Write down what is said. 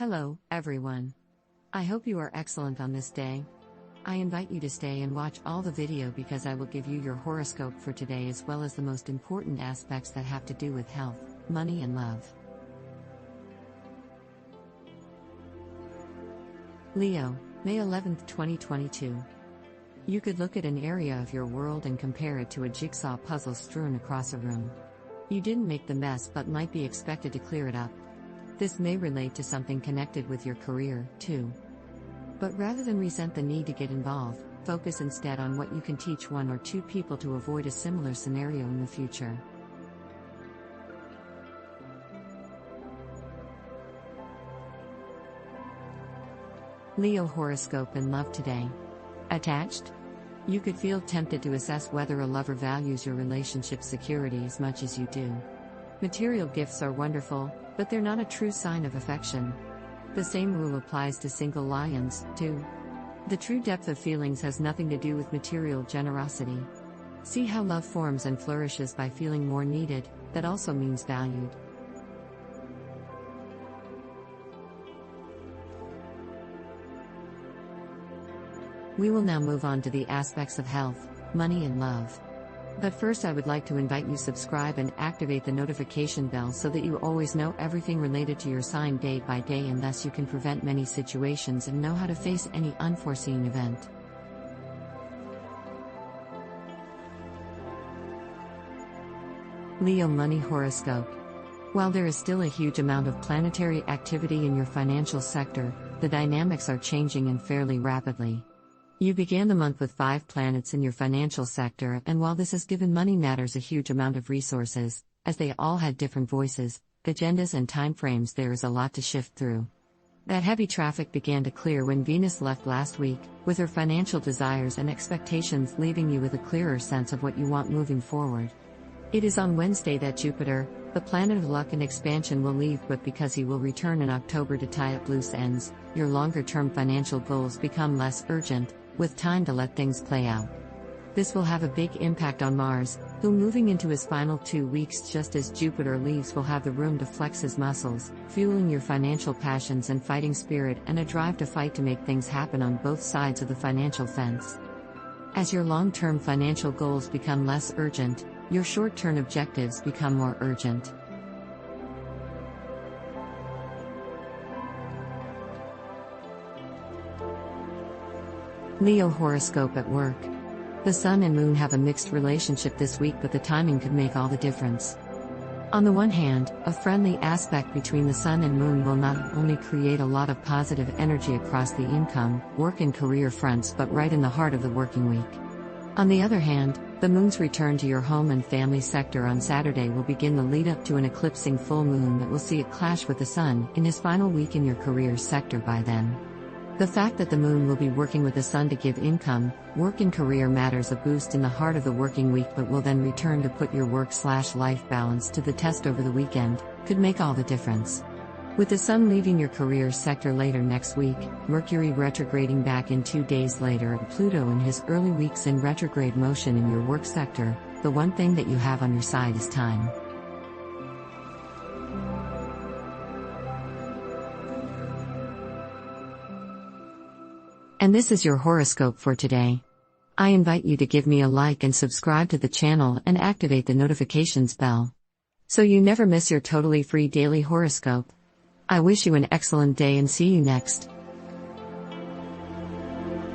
Hello, everyone. I hope you are excellent on this day. I invite you to stay and watch all the video because I will give you your horoscope for today as well as the most important aspects that have to do with health, money and love. Leo, May 11, 2022. You could look at an area of your world and compare it to a jigsaw puzzle strewn across a room. You didn't make the mess but might be expected to clear it up. This may relate to something connected with your career, too. But rather than resent the need to get involved, focus instead on what you can teach one or two people to avoid a similar scenario in the future. Leo horoscope and love today. Attached? You could feel tempted to assess whether a lover values your relationship security as much as you do. Material gifts are wonderful, but they're not a true sign of affection. The same rule applies to single lions, too. The true depth of feelings has nothing to do with material generosity. See how love forms and flourishes by feeling more needed, that also means valued. We will now move on to the aspects of health, money and love. But first I would like to invite you subscribe and activate the notification bell so that you always know everything related to your sign day by day, and thus you can prevent many situations and know how to face any unforeseen event. Leo money horoscope. While there is still a huge amount of planetary activity in your financial sector, the dynamics are changing and fairly rapidly. You began the month with 5 planets in your financial sector, and while this has given money matters a huge amount of resources, as they all had different voices, agendas and timeframes, there is a lot to shift through. That heavy traffic began to clear when Venus left last week, with her financial desires and expectations leaving you with a clearer sense of what you want moving forward. It is on Wednesday that Jupiter, the planet of luck and expansion, will leave, but because he will return in October to tie up loose ends, your longer-term financial goals become less urgent, with time to let things play out. This will have a big impact on Mars, who, moving into his final 2 weeks just as Jupiter leaves, will have the room to flex his muscles, fueling your financial passions and fighting spirit and a drive to fight to make things happen on both sides of the financial fence. As your long-term financial goals become less urgent, your short-term objectives become more urgent. Leo horoscope at work. The Sun and Moon have a mixed relationship this week, but the timing could make all the difference. On the one hand, a friendly aspect between the Sun and Moon will not only create a lot of positive energy across the income, work and career fronts, but right in the heart of the working week. On the other hand, the Moon's return to your home and family sector on Saturday will begin the lead-up to an eclipsing full moon that will see it clash with the Sun in his final week in your career sector by then. The fact that the Moon will be working with the Sun to give income, work and career matters a boost in the heart of the working week, but will then return to put your work/life balance to the test over the weekend, could make all the difference. With the Sun leaving your career sector later next week, Mercury retrograding back in 2 days later, and Pluto in his early weeks in retrograde motion in your work sector, the one thing that you have on your side is time. And this is your horoscope for today. I invite you to give me a like and subscribe to the channel and activate the notifications bell, so you never miss your totally free daily horoscope. I wish you an excellent day and see you next.